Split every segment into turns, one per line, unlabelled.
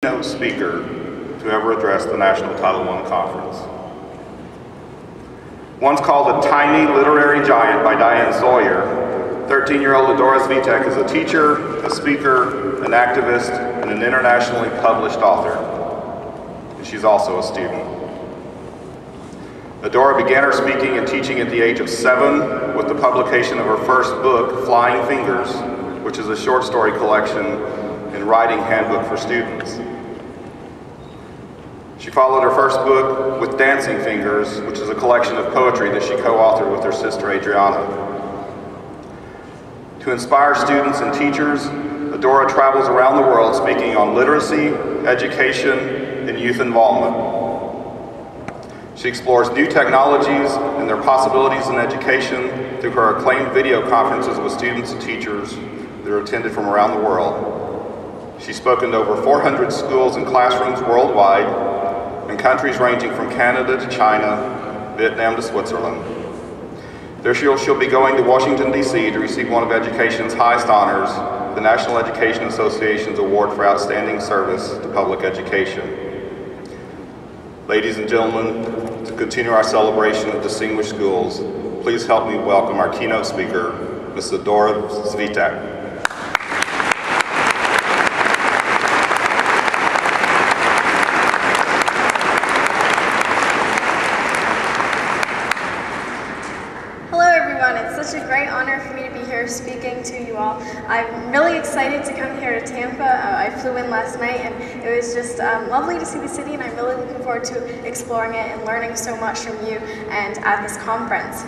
keynote speaker to ever address the National Title I Conference. Once called a tiny literary giant by Diane Sawyer, 13-year-old Adora Svitek is a teacher, a speaker, an activist, and an internationally published author. And she's also a student. Adora began her speaking and teaching at the age of 7 with the publication of her first book, Flying Fingers, which is a short story collection and writing handbook for students. She followed her first book with Dancing Fingers, which is a collection of poetry that she co-authored with her sister Adriana. To inspire students and teachers, Adora travels around the world speaking on literacy, education, and youth involvement. She explores new technologies and their possibilities in education through her acclaimed video conferences with students and teachers that are attended from around the world. She's spoken to over 400 schools and classrooms worldwide in countries ranging from Canada to China, Vietnam to Switzerland. There she'll be going to Washington, D.C. to receive one of education's highest honors, the National Education Association's Award for Outstanding Service to Public Education. Ladies and gentlemen, to continue our celebration of distinguished schools, please help me welcome our keynote speaker, Ms. Adora Svitek.
It's such a great honor for me to be here speaking to you all. I'm really excited to come here to Tampa. I flew in last night and it was just lovely to see the city, and I'm really looking forward to exploring it and learning so much from you and at this conference.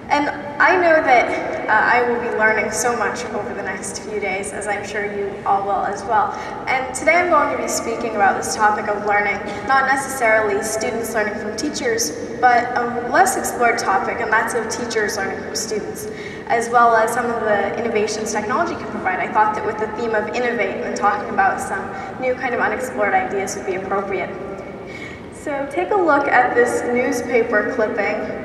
And I know that I will be learning so much over the next few days, as I'm sure you all will as well. And today I'm going to be speaking about this topic of learning, not necessarily students learning from teachers, but a less explored topic, and that's of teachers learning from students, as well as some of the innovations technology can provide. I thought that with the theme of innovate and talking about some new kind of unexplored ideas would be appropriate. So take a look at this newspaper clipping.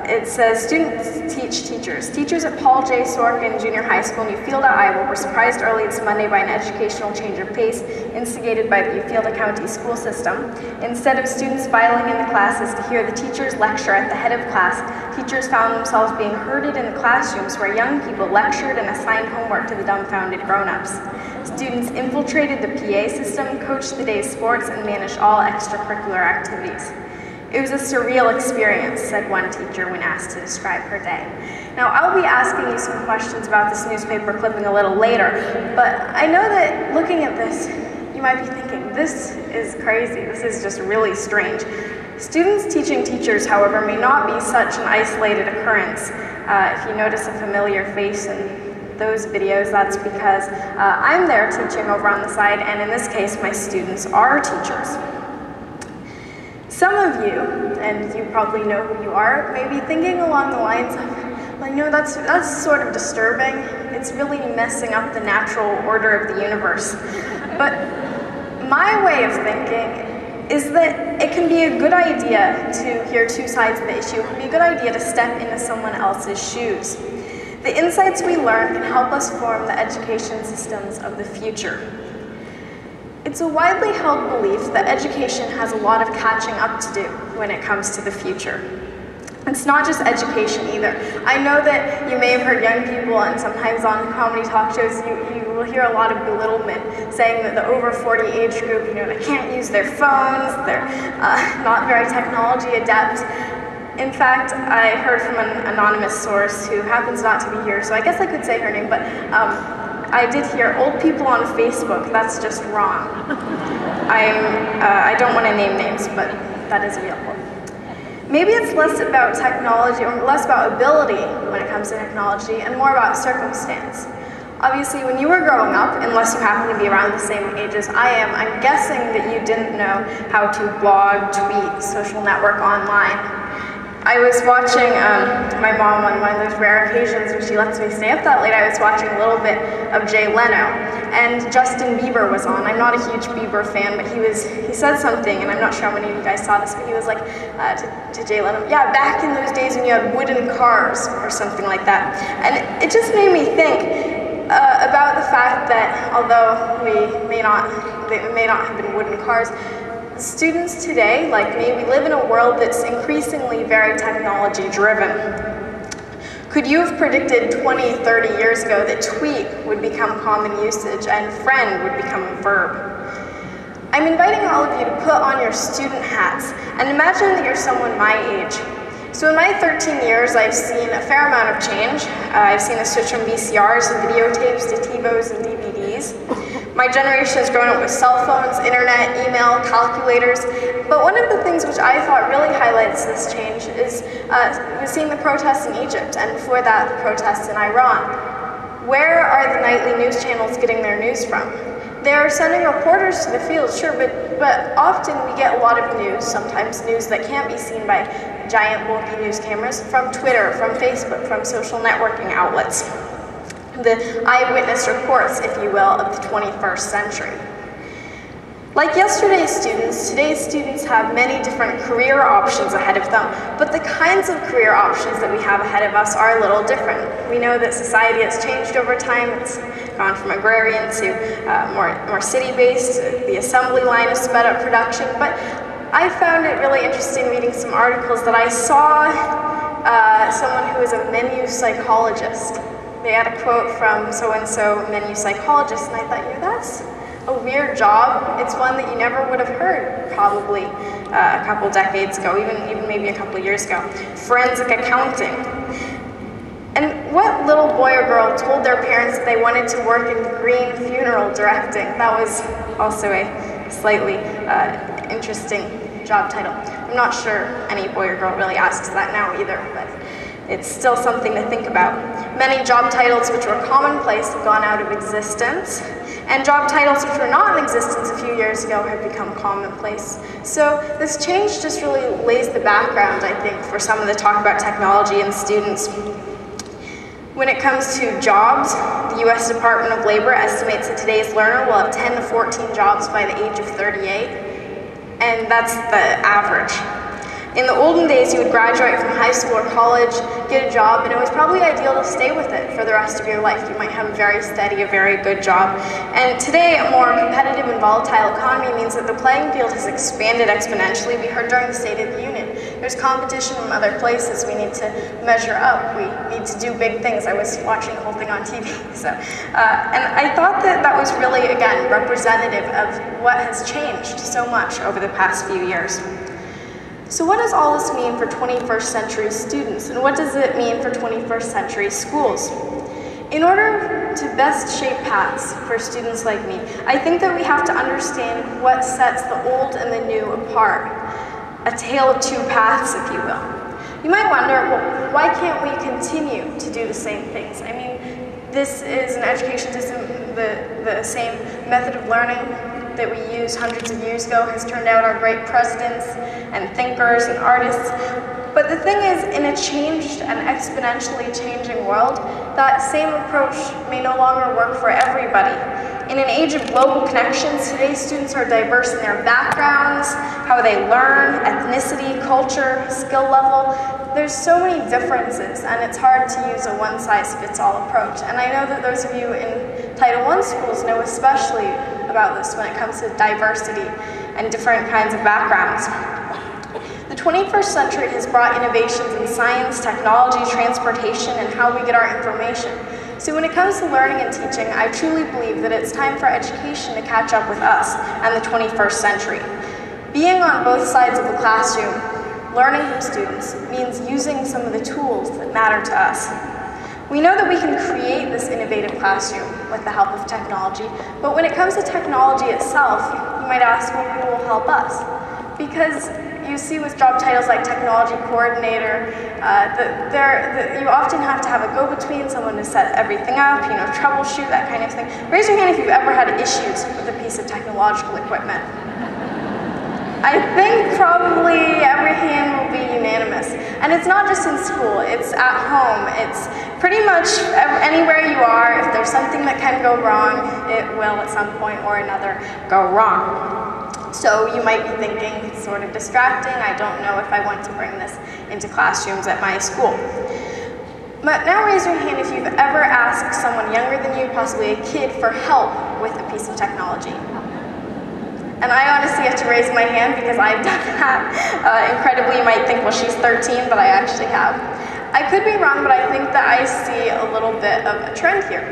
It says, students teach teachers. Teachers at Paul J. Sorkin Junior High School in Ufield, Iowa were surprised early this Monday by an educational change of pace instigated by the Ufield County school system. Instead of students filing into classes to hear the teachers lecture at the head of class, teachers found themselves being herded in the classrooms where young people lectured and assigned homework to the dumbfounded grown-ups. Students infiltrated the PA system, coached the day's sports, and managed all extracurricular activities. It was a surreal experience, said one teacher when asked to describe her day. Now, I'll be asking you some questions about this newspaper clipping a little later, but I know that looking at this, you might be thinking, this is crazy, this is just really strange. Students teaching teachers, however, may not be such an isolated occurrence. If you notice a familiar face in those videos, that's because I'm there teaching over on the side, and in this case, my students are teachers. Some of you, and you probably know who you are, may be thinking along the lines of, well, you know, that's sort of disturbing. It's really messing up the natural order of the universe. But my way of thinking is that it can be a good idea to hear two sides of the issue. It can be a good idea to step into someone else's shoes. The insights we learn can help us form the education systems of the future. It's a widely held belief that education has a lot of catching up to do when it comes to the future. It's not just education either. I know that you may have heard young people, and sometimes on comedy talk shows, you will hear a lot of belittlement saying that the over 40 age group, you know, they can't use their phones, they're not very technology adept. In fact, I heard from an anonymous source who happens not to be here, so I guess I could say her name, but I did hear old people on Facebook, that's just wrong. I don't want to name names, but that is available. Maybe it's less about technology, or less about ability when it comes to technology, and more about circumstance. Obviously, when you were growing up, unless you happen to be around the same age as I am, I'm guessing that you didn't know how to blog, tweet, social network online. I was watching my mom on one of those rare occasions when she lets me stay up that late. I was watching a little bit of Jay Leno, and Justin Bieber was on. I'm not a huge Bieber fan, but he said something, and I'm not sure how many of you guys saw this, but he was like to Jay Leno, yeah, back in those days when you had wooden cars or something like that. And it just made me think, about the fact that although they may not have been wooden cars, students today, like me, we live in a world that's increasingly very technology-driven. Could you have predicted 20, 30 years ago that tweet would become common usage and friend would become a verb? I'm inviting all of you to put on your student hats and imagine that you're someone my age. So in my 13 years, I've seen a fair amount of change. I've seen the switch from VCRs and videotapes to TiVos and DVDs. My generation has grown up with cell phones, internet, email, calculators. But one of the things which I thought really highlights this change is seeing the protests in Egypt, and before that, the protests in Iran. Where are the nightly news channels getting their news from? They're sending reporters to the field, sure, but often we get a lot of news, sometimes news that can't be seen by giant bulky news cameras, from Twitter, from Facebook, from social networking outlets. The eyewitness reports, if you will, of the 21st century. Like yesterday's students, today's students have many different career options ahead of them, but the kinds of career options that we have ahead of us are a little different. We know that society has changed over time. It's gone from agrarian to more city-based. The assembly line has sped up production, but I found it really interesting reading some articles that I saw someone who is a menu psychologist. They had a quote from so-and-so menu psychologist, and I thought, yeah, that's a weird job. It's one that you never would have heard probably a couple decades ago, even maybe a couple years ago. Forensic accounting. And what little boy or girl told their parents that they wanted to work in green funeral directing? That was also a slightly interesting job title. I'm not sure any boy or girl really asks that now either, but it's still something to think about. Many job titles which were commonplace have gone out of existence, and job titles which were not in existence a few years ago have become commonplace. So this change just really lays the background, I think, for some of the talk about technology and students. When it comes to jobs, the U.S. Department of Labor estimates that today's learner will have 10 to 14 jobs by the age of 38, and that's the average. In the olden days, you would graduate from high school or college, get a job, and it was probably ideal to stay with it for the rest of your life. You might have a very steady, a very good job. And today, a more competitive and volatile economy means that the playing field has expanded exponentially. We heard during the State of the Union. There's competition from other places. We need to measure up. We need to do big things. I was watching the whole thing on TV. And I thought that that was really, again, representative of what has changed so much over the past few years. So what does all this mean for 21st century students, and what does it mean for 21st century schools? In order to best shape paths for students like me, I think that we have to understand what sets the old and the new apart. A tale of two paths, if you will. You might wonder, well, why can't we continue to do the same things? I mean, this is an education system, the same method of learning that we used hundreds of years ago has turned out our great presidents and thinkers and artists. But the thing is, in a changed and exponentially changing world, that same approach may no longer work for everybody. In an age of global connections, today's students are diverse in their backgrounds, how they learn, ethnicity, culture, skill level. There's so many differences, and it's hard to use a one-size-fits-all approach. And I know that those of you in Title I schools know especially about this when it comes to diversity and different kinds of backgrounds. The 21st century has brought innovations in science, technology, transportation, and how we get our information. So when it comes to learning and teaching, I truly believe that it's time for education to catch up with us and the 21st century. Being on both sides of the classroom, learning from students, means using some of the tools that matter to us. We know that we can create this innovative classroom with the help of technology, but when it comes to technology itself, you might ask, well, who will help us? Because you see with job titles like technology coordinator, you often have to have a go-between, someone to set everything up, troubleshoot, that kind of thing. Raise your hand if you've ever had issues with a piece of technological equipment. I think probably every hand will be unanimous. And it's not just in school, it's at home. It's pretty much anywhere you are. If there's something that can go wrong, it will at some point or another go wrong. So you might be thinking, it's sort of distracting. I don't know if I want to bring this into classrooms at my school. But now raise your hand if you've ever asked someone younger than you, possibly a kid, for help with a piece of technology. And I honestly have to raise my hand because I've done that. Incredibly, you might think, well, she's 13, but I actually have. I could be wrong, but I think that I see a little bit of a trend here.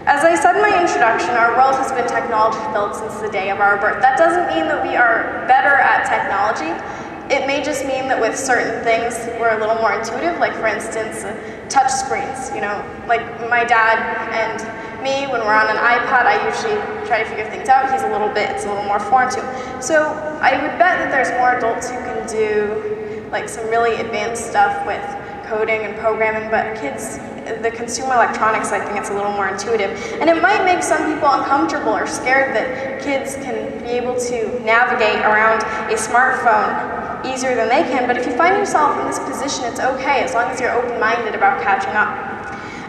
As I said in my introduction, our world has been technology-filled since the day of our birth. That doesn't mean that we are better at technology. It may just mean that with certain things, we're a little more intuitive, like for instance, touch screens. You know, like my dad and me, when we're on an iPad, I usually try to figure things out. It's a little more foreign to him. So I would bet that there's more adults who can do like some really advanced stuff with coding and programming, but kids, the consumer electronics, I think it's a little more intuitive. And it might make some people uncomfortable or scared that kids can be able to navigate around a smartphone easier than they can, but if you find yourself in this position, it's okay, as long as you're open-minded about catching up.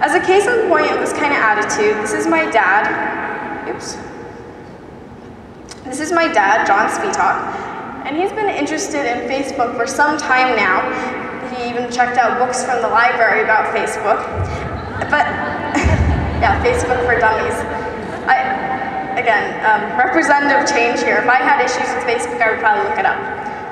As a case in point of this kind of attitude, this is my dad. Oops. This is my dad, John Spitak, and he's been interested in Facebook for some time now. He even checked out books from the library about Facebook. But, yeah, Facebook for dummies. Again, representative change here. If I had issues with Facebook, I would probably look it up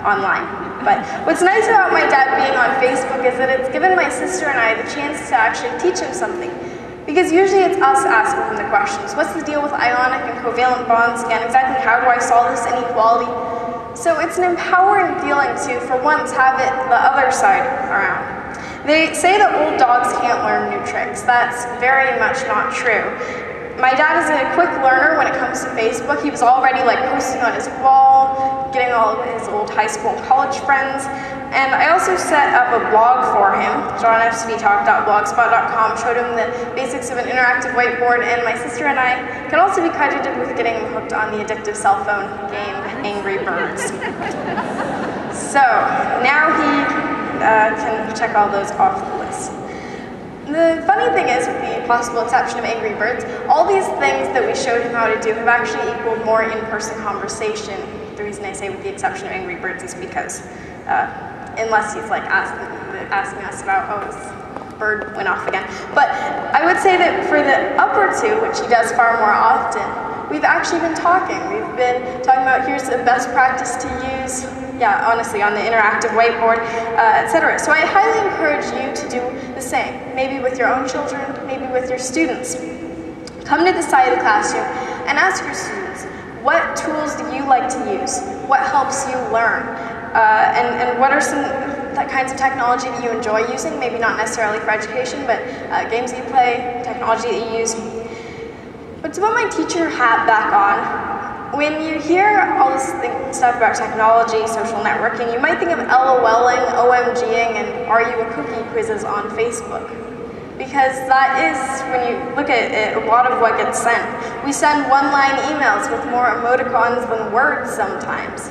online. But what's nice about my dad being on Facebook is that it's given my sister and I the chance to actually teach him something. Because usually it's us asking him the questions. What's the deal with ionic and covalent bonds again? Exactly how do I solve this inequality? So it's an empowering feeling to, for once, have it the other side around. They say that old dogs can't learn new tricks. That's very much not true. My dad is a quick learner when it comes to Facebook. He was already like posting on his wall, getting all of his old high school and college friends. And I also set up a blog for him, johnfspitak.blogspot.com, showed him the basics of an interactive whiteboard, and my sister and I can also be credited with getting him hooked on the addictive cell phone game Angry Birds. So now he can check all those off the list. The funny thing is, with the possible exception of Angry Birds, all these things that we showed him how to do have actually equaled more in-person conversation. The reason I say with the exception of Angry Birds is because, unless he's like asking us about, oh, this bird went off again. But I would say that for the upper two, which he does far more often, we've actually been talking. We've been talking about here's the best practice to use, yeah, honestly, on the interactive whiteboard, etc. So I highly encourage you to do the same, maybe with your own children, maybe with your students. Come to the side of the classroom and ask your students, what tools do you like to use? What helps you learn? And what are some kinds of technology that you enjoy using? Maybe not necessarily for education, but games that you play, technology that you use. But to put my teacher hat back on, when you hear all this stuff about technology, social networking, you might think of LOLing, OMGing, and Are You a Cookie quizzes on Facebook. Because that is, when you look at it, a lot of what gets sent. We send one-line emails with more emoticons than words sometimes.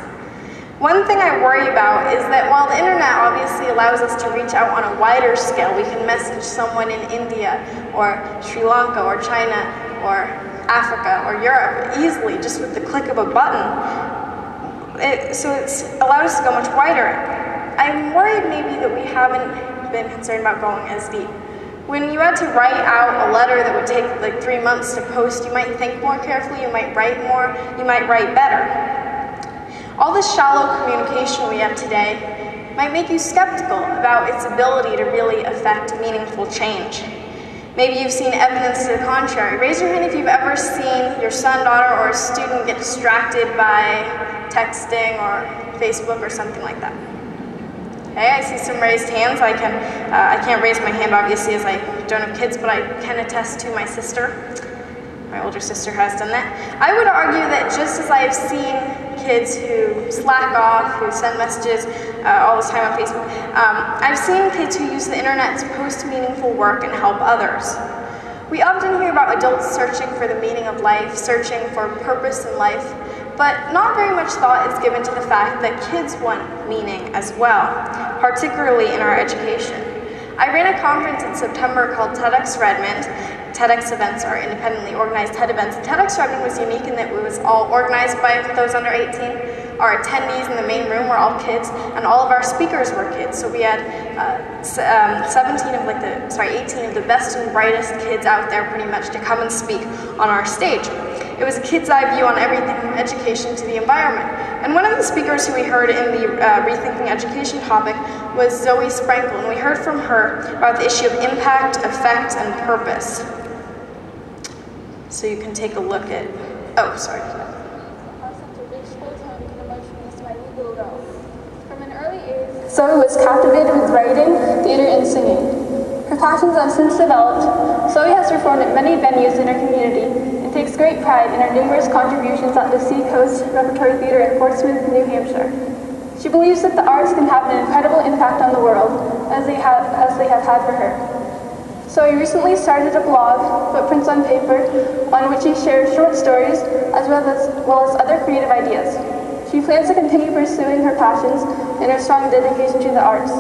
One thing I worry about is that while the internet obviously allows us to reach out on a wider scale, we can message someone in India, or Sri Lanka, or China, or Africa, or Europe easily, just with the click of a button. So it's allowed us to go much wider. I'm worried maybe that we haven't been concerned about going as deep. When you had to write out a letter that would take like 3 months to post, you might think more carefully, you might write more, you might write better. All this shallow communication we have today might make you skeptical about its ability to really affect meaningful change. Maybe you've seen evidence to the contrary. Raise your hand if you've ever seen your son, daughter, or a student get distracted by texting or Facebook or something like that. Okay, I see some raised hands. I can't raise my hand obviously as I don't have kids, but I can attest to my sister. My older sister has done that. I would argue that just as I've seen kids who slack off, who send messages all the time on Facebook, I've seen kids who use the internet to post meaningful work and help others. We often hear about adults searching for the meaning of life, searching for purpose in life, but not very much thought is given to the fact that kids want meaning as well, particularly in our education. I ran a conference in September called TEDx Redmond. TEDx events are independently organized TED events. TEDx Redmond was unique in that it was all organized by those under 18. our attendees in the main room were all kids, and all of our speakers were kids. So we had 18 of the best and brightest kids out there pretty much to come and speak on our stage. It was a kid's eye view on everything from education to the environment. And one of the speakers who we heard in the Rethinking Education topic was Zoe Sprinkle, and we heard from her about the issue of impact, effect, and purpose. So you can take a look at, oh, sorry.
From an early age, Zoe was captivated with writing, theater, and singing. Her passions have since developed. Zoe has performed at many venues in her community and takes great pride in her numerous contributions at the Seacoast Repertory Theatre in Portsmouth, New Hampshire. She believes that the arts can have an incredible impact on the world, as they have had for her. Zoe recently started a blog, Footprints on Paper, on which she shares short stories as well as other creative ideas. She plans to continue pursuing her passions and her strong dedication to the arts.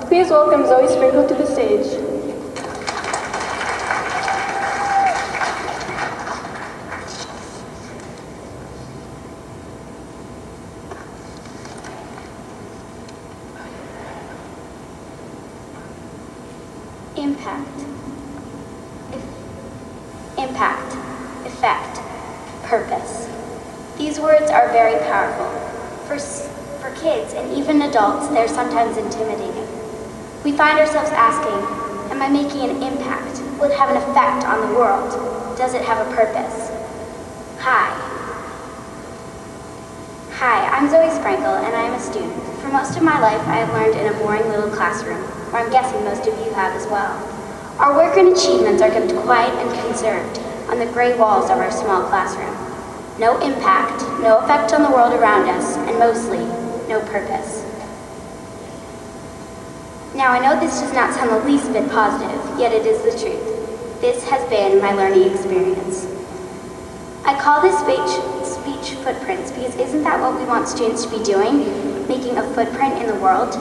Please welcome Zoe Sprinkle to the stage.
Impact, effect, purpose. These words are very powerful. For kids and even adults, they're sometimes intimidating. We find ourselves asking, am I making an impact? Will it have an effect on the world? Does it have a purpose? Hi, I'm Zoe Sprinkle, and I am a student. For most of my life, I have learned in a boring little classroom, where I'm guessing most of you have as well. Our work and achievements are kept quiet and conserved on the gray walls of our small classroom. No impact, no effect on the world around us, and mostly, no purpose. Now, I know this does not sound the least bit positive, yet it is the truth. This has been my learning experience. I call this speech footprints because isn't that what we want students to be doing? Making a footprint in the world?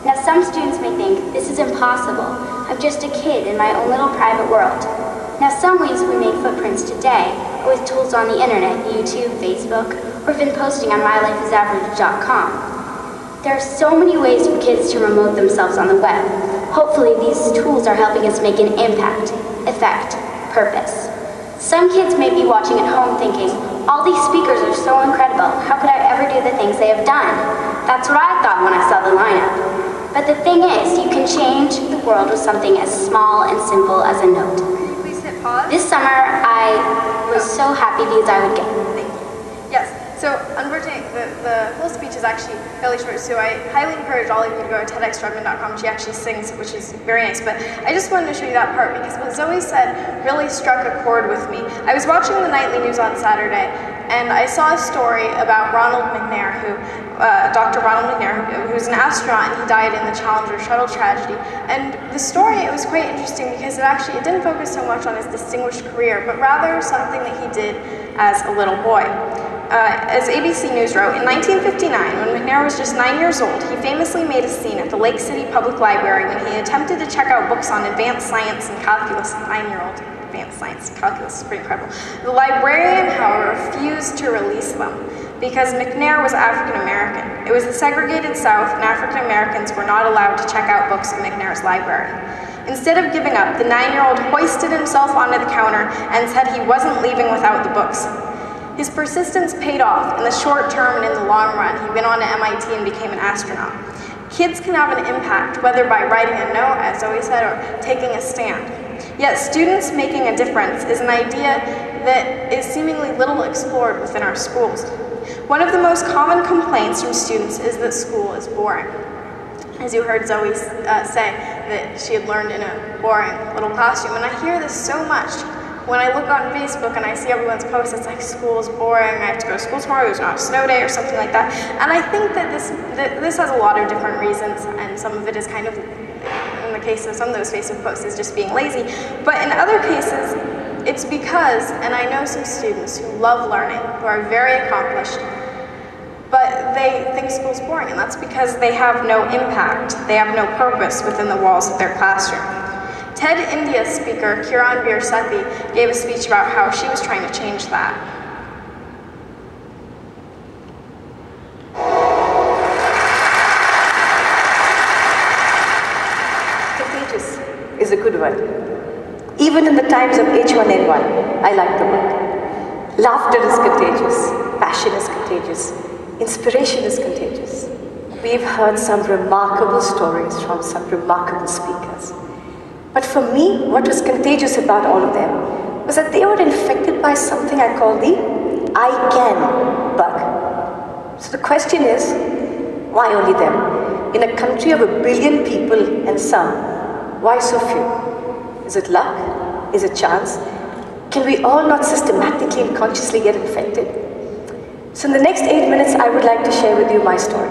Now, some students may think, this is impossible. I'm just a kid in my own little private world. Now, some ways we make footprints today are with tools on the internet, YouTube, Facebook, or even posting on mylifeisaverage.com. There are so many ways for kids to promote themselves on the web. Hopefully, these tools are helping us make an impact, effect, purpose. Some kids may be watching at home thinking, all these speakers are so incredible, how could I ever do the things they have done? That's what I thought when I saw the lineup. But the thing is, you can change the world with something as small and simple as a note.
Can you please hit pause?
This summer, I was so happy because I would get...
Thank you. Yes, so unfortunately, the whole speech is actually fairly short, so I highly encourage all of you to go to TEDxRedmond.com. She actually sings, which is very nice, but I just wanted to show you that part because what Zoe said really struck a chord with me. I was watching the nightly news on Saturday, and I saw a story about Ronald McNair, Dr. Ronald McNair, who's an astronaut, and he died in the Challenger shuttle tragedy. And the story, it was quite interesting because it didn't focus so much on his distinguished career, but rather something that he did as a little boy. As ABC News wrote, in 1959, when McNair was just 9 years old, he famously made a scene at the Lake City Public Library when he attempted to check out books on advanced science and calculus. 9-year-old advanced science and calculus is pretty incredible. The librarian, however, refused to release them because McNair was African American. It was the segregated South, and African Americans were not allowed to check out books in McNair's library. Instead of giving up, the 9-year-old hoisted himself onto the counter and said he wasn't leaving without the books. His persistence paid off in the short term and in the long run. He went on to MIT and became an astronaut. Kids can have an impact, whether by writing a note, as Zoe said, or taking a stand. Yet students making a difference is an idea that is seemingly little explored within our schools. One of the most common complaints from students is that school is boring. As you heard Zoe say, that she had learned in a boring little classroom, and I hear this so much. When I look on Facebook and I see everyone's posts, it's like, school is boring, I have to go to school tomorrow, there's not a snow day or something like that. And I think that this has a lot of different reasons, and some of it is kind of, in the case of some of those Facebook posts, is just being lazy. But in other cases, it's because, and I know some students who love learning, who are very accomplished, but they think school's boring, and that's because they have no impact, they have no purpose within the walls of their classroom. TED India speaker Kiran Bir Sethi gave a speech about how she was trying to change that.
world. Even in the times of H1N1, I like the world. Laughter is contagious, passion is contagious, inspiration is contagious. We've heard some remarkable stories from some remarkable speakers. But for me, what was contagious about all of them was that they were infected by something I call the I can bug. So the question is, why only them? In a country of 1 billion people and some, why so few? Is it luck? Is it chance? Can we all not systematically and consciously get infected? So in the next 8 minutes, I would like to share with you my story.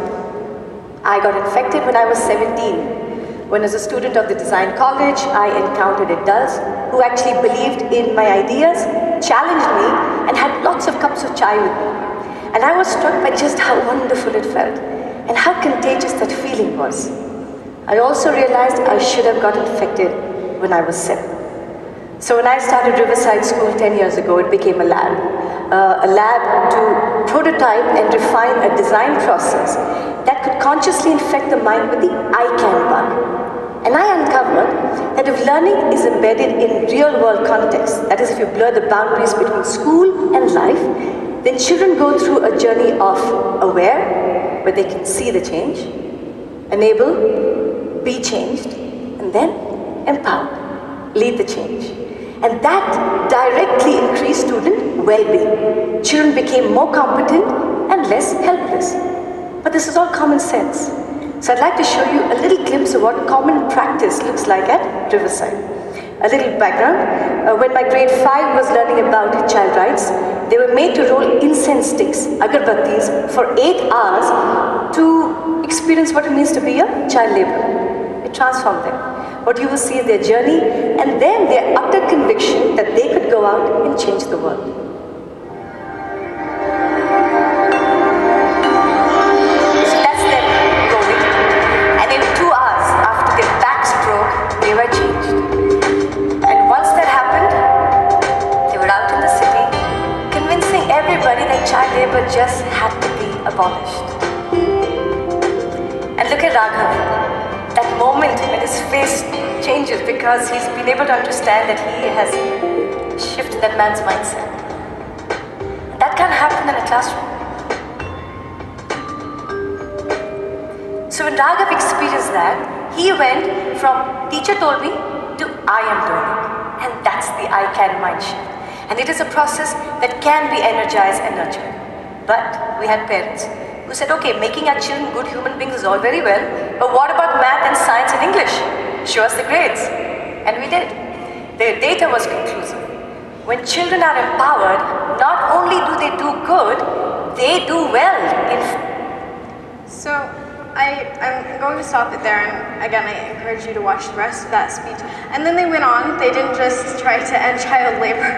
I got infected when I was 17. When as a student of the design college, I encountered adults who actually believed in my ideas, challenged me, and had lots of cups of chai with me. And I was struck by just how wonderful it felt, and how contagious that feeling was. I also realized I should have got infected when I was 7. So when I started Riverside School 10 years ago, it became a lab to prototype and refine a design process that could consciously infect the mind with the I can bug. And I uncovered that if learning is embedded in real-world context, that is, if you blur the boundaries between school and life, then children go through a journey of aware, where they can see the change, enable, be changed, and then empower, lead the change. And that directly increased student well-being. Children became more competent and less helpless. But this is all common sense. So I'd like to show you a little glimpse of what common practice looks like at Riverside. A little background. When my grade 5 was learning about child rights, they were made to roll incense sticks, agarbattis, for 8 hours to experience what it means to be a child laborer. It transformed them. What you will see is their journey and then their utter conviction that they could go out and change the world. So that's them going. And in 2 hours after their backs broke, they were changed. And once that happened, they were out in the city, convincing everybody that child labor just had to be abolished. And look at Raghav. That moment when his face changes because he's been able to understand that he has shifted that man's mindset. And that can't happen in a classroom. So when Raghav experienced that, he went from teacher told me to I am doing it. And that's the I can mind shift. And it is a process that can be energized and nurtured. But we had parents who said, okay, making our children good human beings is all very well, but what about math and science and English? Show us the grades. And we did. The data was conclusive. When children are empowered, not only do they do good, they do well.
So I'm going to stop it there, and again, I encourage you to watch the rest of that speech. And then they went on, they didn't just try to end child labor,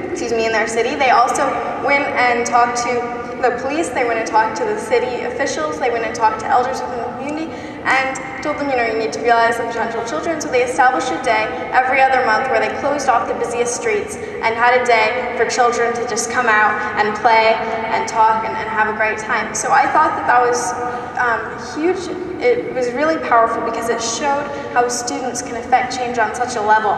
excuse me, in their city, they also went and talked to the police, they went and talked to the city officials, they went and talked to elders within the community and told them, you need to realize the potential of children. So they established a day every other month where they closed off the busiest streets and had a day for children to just come out and play and talk and have a great time. So I thought that was huge. It was really powerful because it showed how students can affect change on such a level.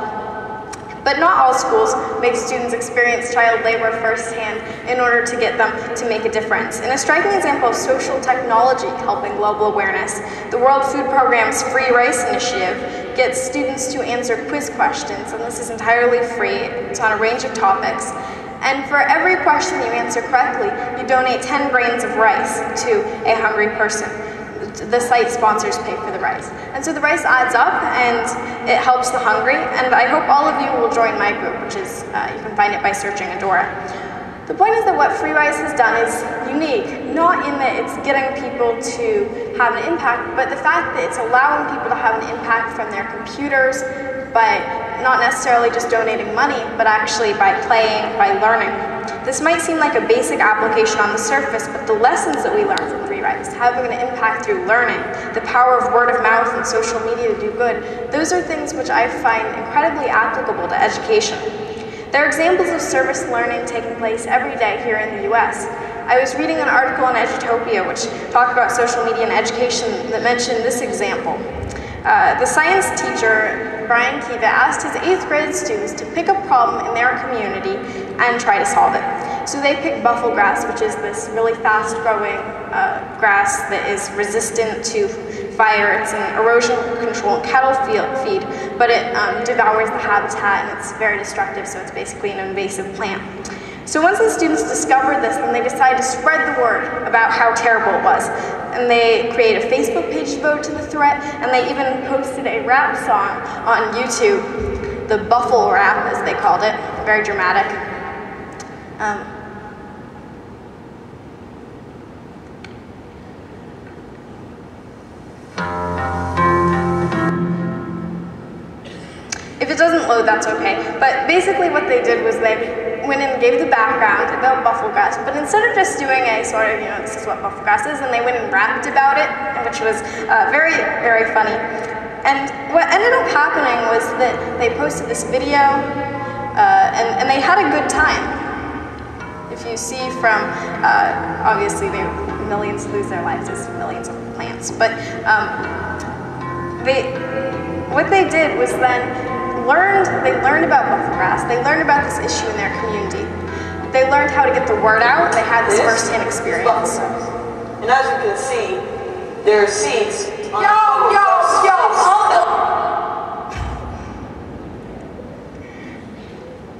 But not all schools make students experience child labor firsthand in order to get them to make a difference. In a striking example of social technology helping global awareness, the World Food Programme's Free Rice Initiative gets students to answer quiz questions, and this is entirely free. It's on a range of topics. And for every question you answer correctly, you donate 10 grains of rice to a hungry person. The site sponsors pay for the rice. And so the rice adds up and it helps the hungry, and I hope all of you will join my group, which is, you can find it by searching Adora. The point is that what Free Rice has done is unique, not in that it's getting people to have an impact, but the fact that it's allowing people to have an impact from their computers by not necessarily just donating money, but actually by playing, by learning. This might seem like a basic application on the surface, but the lessons that we learn from Free Rice, having an impact through learning, the power of word of mouth and social media to do good, those are things which I find incredibly applicable to education. There are examples of service learning taking place every day here in the US. I was reading an article on Edutopia which talked about social media and education that mentioned this example. The science teacher Brian Kiva asked his 8th grade students to pick a problem in their community and try to solve it. So they picked buffalo grass, which is this really fast-growing grass that is resistant to fire. It's an erosion control and cattle feed, but it devours the habitat and it's very destructive, so it's basically an invasive plant. So once the students discovered this, then they decided to spread the word about how terrible it was. And they created a Facebook page devoted to the threat, and they even posted a rap song on YouTube, the Buffalo Rap, as they called it, very dramatic. If it doesn't load, that's okay. But basically what they did was they went and gave the background about buffalo grass, but instead of just doing a sort of, this is what buffalo grass is, and they went and rapped about it, which was very, very funny. And what ended up happening was that they posted this video, and they had a good time. If you see from, obviously millions lose their lives as millions of plants, but what they did was then they learned about buffalo grass, they learned about this issue in their community. They learned how to get the word out, they had this first-hand experience.
And as you can see, there are seeds on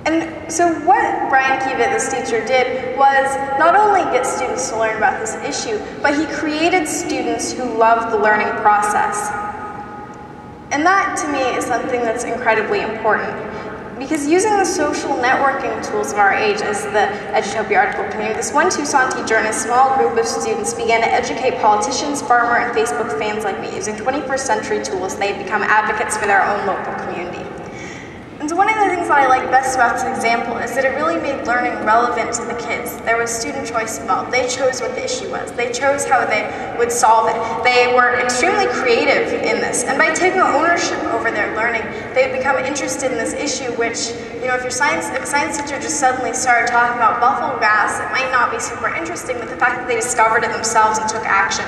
And so what Brian Kiva, this teacher, did was not only get students to learn about this issue, but he created students who love the learning process. And that, to me, is something that's incredibly important. Because using the social networking tools of our age, as the Edutopia article continued, this one Tucson teacher and a small group of students began to educate politicians, farmer, and Facebook fans like me. Using 21st century tools, they've become advocates for their own local community. And so one of the things that I like best about this example is that it really made learning relevant to the kids. There was student choice involved. They chose what the issue was. They chose how they would solve it. They were extremely creative in this. And by taking ownership over their learning, they become interested in this issue, which, if your science teacher just suddenly started talking about buffalo grass, it might not be super interesting, but the fact that they discovered it themselves and took action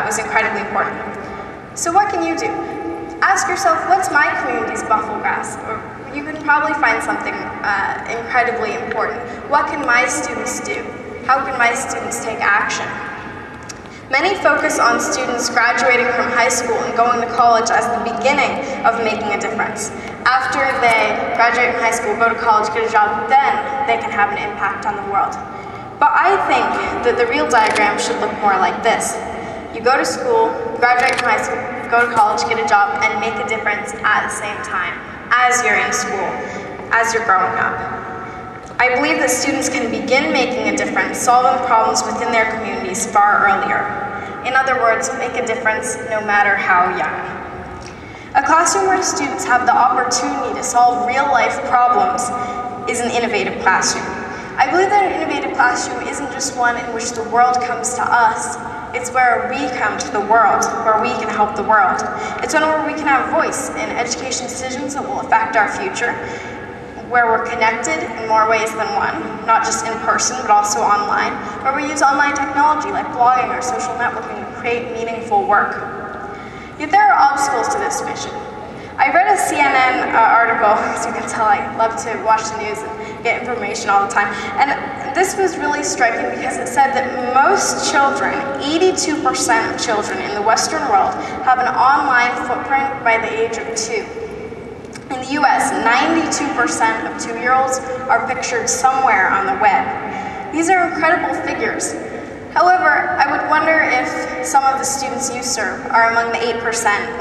was incredibly important. So what can you do? Ask yourself, what's my community's buffalo grass? Or you can probably find something incredibly important. What can my students do? How can my students take action? Many focus on students graduating from high school and going to college as the beginning of making a difference. After they graduate from high school, go to college, get a job, then they can have an impact on the world. But I think that the real diagram should look more like this. You go to school, graduate from high school, go to college, get a job, and make a difference at the same time, as you're in school, as you're growing up. I believe that students can begin making a difference, solving problems within their communities far earlier. In other words, make a difference no matter how young. A classroom where students have the opportunity to solve real-life problems is an innovative classroom. I believe that an innovative classroom isn't just one in which the world comes to us, it's where we come to the world, where we can help the world. It's one where we can have voice in education decisions that will affect our future, where we're connected in more ways than one, not just in person, but also online, where we use online technology like blogging or social networking to create meaningful work. Yet there are obstacles to this mission. I read a CNN article, as you can tell I love to watch the news and get information all the time, and this was really striking because it said that most children, 82% of children in the Western world, have an online footprint by the age of 2. In the US, 92% of 2-year-olds are pictured somewhere on the web. These are incredible figures. However, I would wonder if some of the students you serve are among the 8%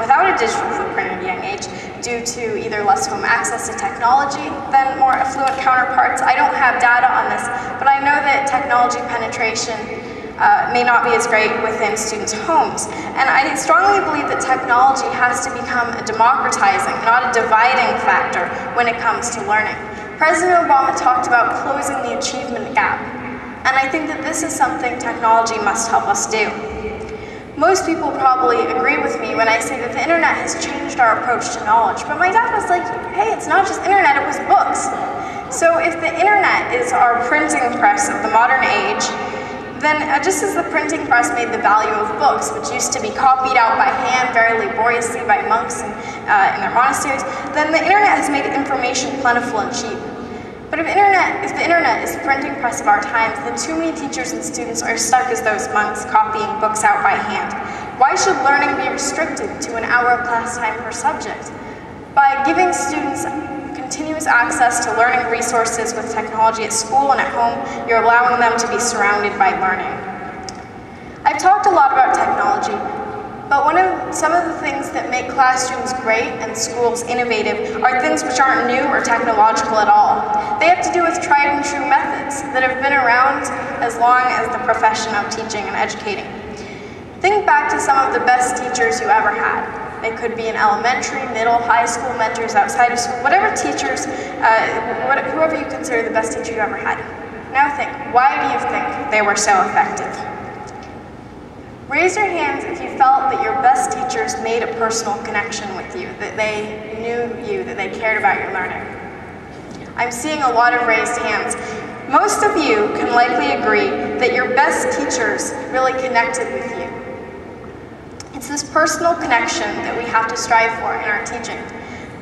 without a digital footprint at a young age due to either less home access to technology than more affluent counterparts. I don't have data on this, but I know that technology penetration may not be as great within students' homes. And I strongly believe that technology has to become a democratizing, not a dividing factor when it comes to learning. President Obama talked about closing the achievement gap. And I think that this is something technology must help us do. Most people probably agree with me when I say that the internet has changed our approach to knowledge, but my dad was like, hey, it's not just internet, it was books. So if the internet is our printing press of the modern age, then just as the printing press made the value of books, which used to be copied out by hand very laboriously by monks in their monasteries, then the internet has made information plentiful and cheap. But if the internet is the printing press of our times, then too many teachers and students are stuck as those monks copying books out by hand. Why should learning be restricted to an hour of class time per subject? By giving students continuous access to learning resources with technology at school and at home, you're allowing them to be surrounded by learning. I've talked a lot about technology, but some of the things that make classrooms great and schools innovative are things which aren't new or technological at all. They have to do with tried and true methods that have been around as long as the profession of teaching and educating. Think back to some of the best teachers you ever had. They could be in elementary, middle, high school, mentors outside of school, whatever teachers, whoever you consider the best teacher you ever had. Now think, why do you think they were so effective? Raise your hands if you felt that your best teachers made a personal connection with you, that they knew you, that they cared about your learning. I'm seeing a lot of raised hands. Most of you can likely agree that your best teachers really connected with you. It's this personal connection that we have to strive for in our teaching,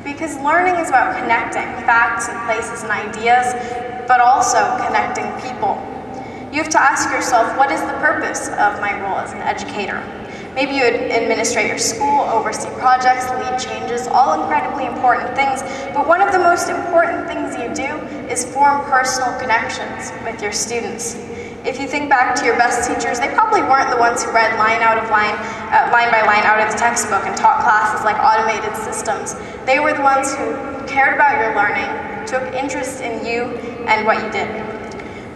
because learning is about connecting facts and places and ideas, but also connecting people. You have to ask yourself, what is the purpose of my role as an educator? Maybe you administrate your school, oversee projects, lead changes, all incredibly important things, but one of the most important things you do is form personal connections with your students. If you think back to your best teachers, they probably weren't the ones who read line by line out of the textbook and taught classes like automated systems. They were the ones who cared about your learning, took interest in you and what you did.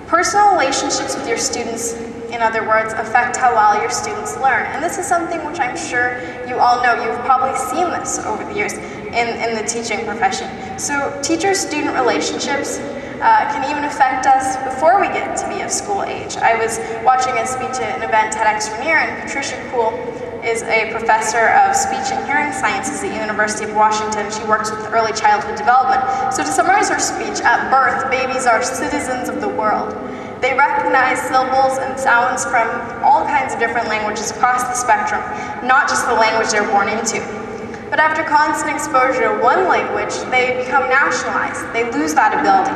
Personal relationships with your students, in other words, affect how well your students learn. And this is something which I'm sure you all know. You've probably seen this over the years in the teaching profession. So teacher-student relationships can even affect us before we get to be of school age. I was watching a speech at an event, TEDx Rainier, and Patricia Kuhl is a professor of speech and hearing sciences at the University of Washington. She works with early childhood development. So to summarize her speech, at birth, babies are citizens of the world. They recognize syllables and sounds from all kinds of different languages across the spectrum, not just the language they're born into. But after constant exposure to one language, they become nationalized. They lose that ability.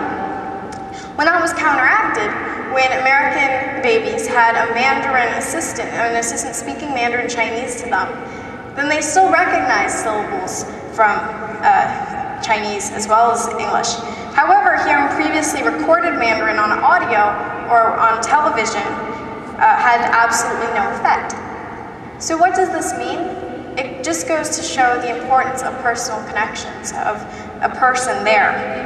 When that was counteracted, when American babies had a Mandarin assistant, an assistant speaking Mandarin Chinese to them, then they still recognize syllables from Chinese as well as English. However, hearing previously recorded Mandarin on audio or on television had absolutely no effect. So what does this mean? It just goes to show the importance of personal connections, of a person there.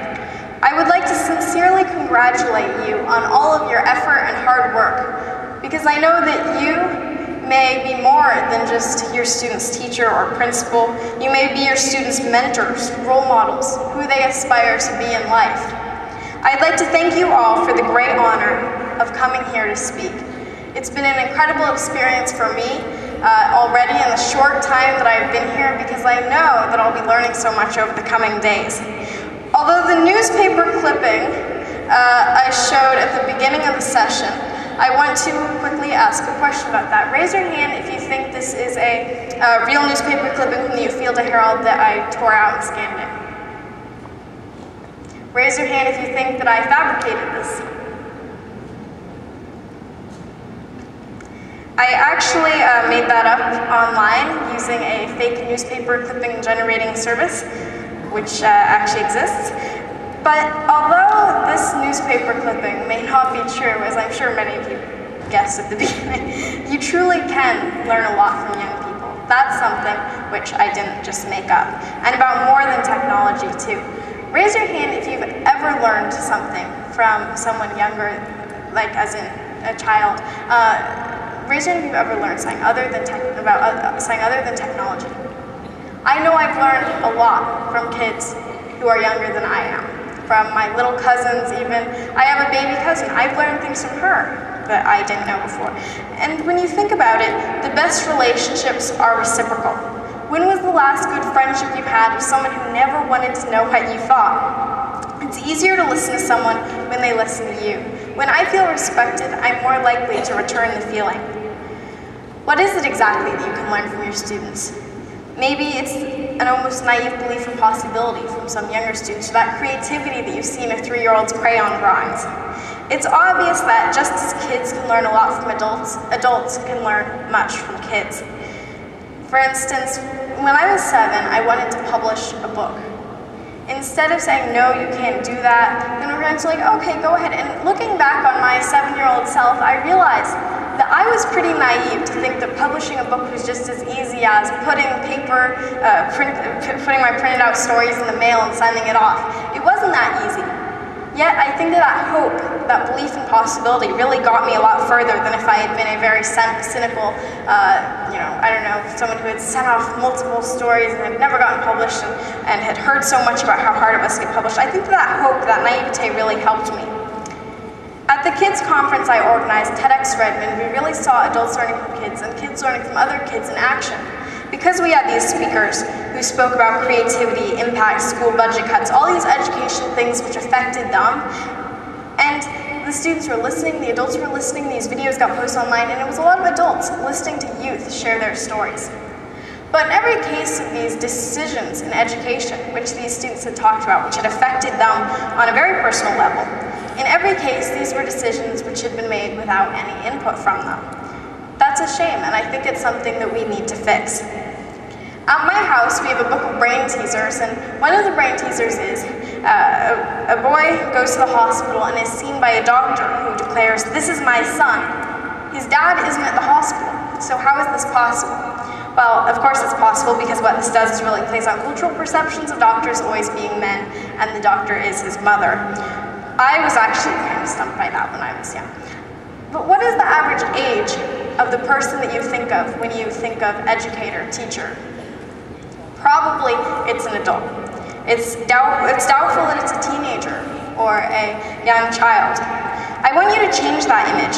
I would like to sincerely congratulate you on all of your effort and hard work, because I know that you may be more than just your student's teacher or principal. You may be your students' mentors, role models, who they aspire to be in life. I'd like to thank you all for the great honor of coming here to speak. It's been an incredible experience for me already in the short time that I've been here, because I know that I'll be learning so much over the coming days. Although the newspaper clipping I showed at the beginning of the session, I want to quickly ask a question about that. Raise your hand if you think this is a real newspaper clipping from the Ufields Herald that I tore out and scanned in. Raise your hand if you think that I fabricated this. I actually made that up online using a fake newspaper clipping generating service, which actually exists. But although this newspaper clipping may not be true, as I'm sure many of you guessed at the beginning, you truly can learn a lot from young people. That's something which I didn't just make up, and about more than technology too. Raise your hand if you've ever learned something from someone younger, like as in a child. Raise your hand if you've ever learned something other than technology. I know I've learned a lot from kids who are younger than I am, from my little cousins even. I have a baby cousin. I've learned things from her that I didn't know before. And when you think about it, the best relationships are reciprocal. When was the last good friendship you had with someone who never wanted to know what you thought? It's easier to listen to someone when they listen to you. When I feel respected, I'm more likely to return the feeling. What is it exactly that you can learn from your students? Maybe it's an almost naive belief in possibility from some younger students, or that creativity that you see in a 3-year-old's crayon drawings. It's obvious that just as kids can learn a lot from adults, adults can learn much from kids. For instance, when I was 7, I wanted to publish a book. Instead of saying, no, you can't do that, then my parents were like, okay, go ahead. And looking back on my 7-year-old self, I realized that I was pretty naive to think that publishing a book was just as easy as putting my printed out stories in the mail and sending it off. It wasn't that easy. Yet I think that hope, that belief in possibility really got me a lot further than if I had been a very cynical, someone who had sent off multiple stories and had never gotten published and had heard so much about how hard it was to get published. I think that hope, that naivete really helped me. At the kids conference I organized, TEDx Redmond, we really saw adults learning from kids and kids learning from other kids in action. Because we had these speakers who spoke about creativity, impact, school budget cuts, all these education things which affected them, and the students were listening, the adults were listening, these videos got posted online, and it was a lot of adults listening to youth share their stories. But in every case of these decisions in education, which these students had talked about, which had affected them on a very personal level, in every case, these were decisions which had been made without any input from them. That's a shame, and I think it's something that we need to fix. At my house, we have a book of brain teasers, and one of the brain teasers is a boy goes to the hospital and is seen by a doctor who declares, "This is my son." His dad isn't at the hospital, so how is this possible? Well, of course it's possible because what this does is really plays on cultural perceptions of doctors always being men, and the doctor is his mother. I was actually kind of stumped by that when I was young. But what is the average age of the person that you think of when you think of educator, teacher? Probably it's an adult. It's doubtful that it's a teenager or a young child. I want you to change that image.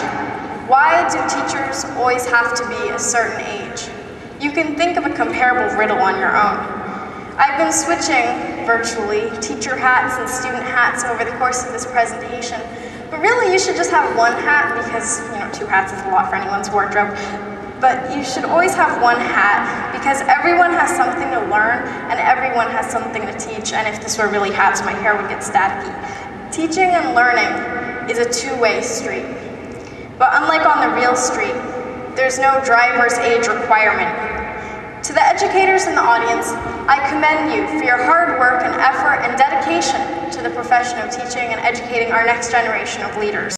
Why do teachers always have to be a certain age? You can think of a comparable riddle on your own. I've been switching, virtually, teacher hats and student hats over the course of this presentation, but really you should just have one hat because, 2 hats is a lot for anyone's wardrobe. But you should always have one hat because everyone has something to learn and everyone has something to teach, and if this were really hats, my hair would get staticky. Teaching and learning is a two-way street. But unlike on the real street, there's no driver's age requirement. To the educators in the audience, I commend you for your hard work and effort and dedication to the profession of teaching and educating our next generation of leaders.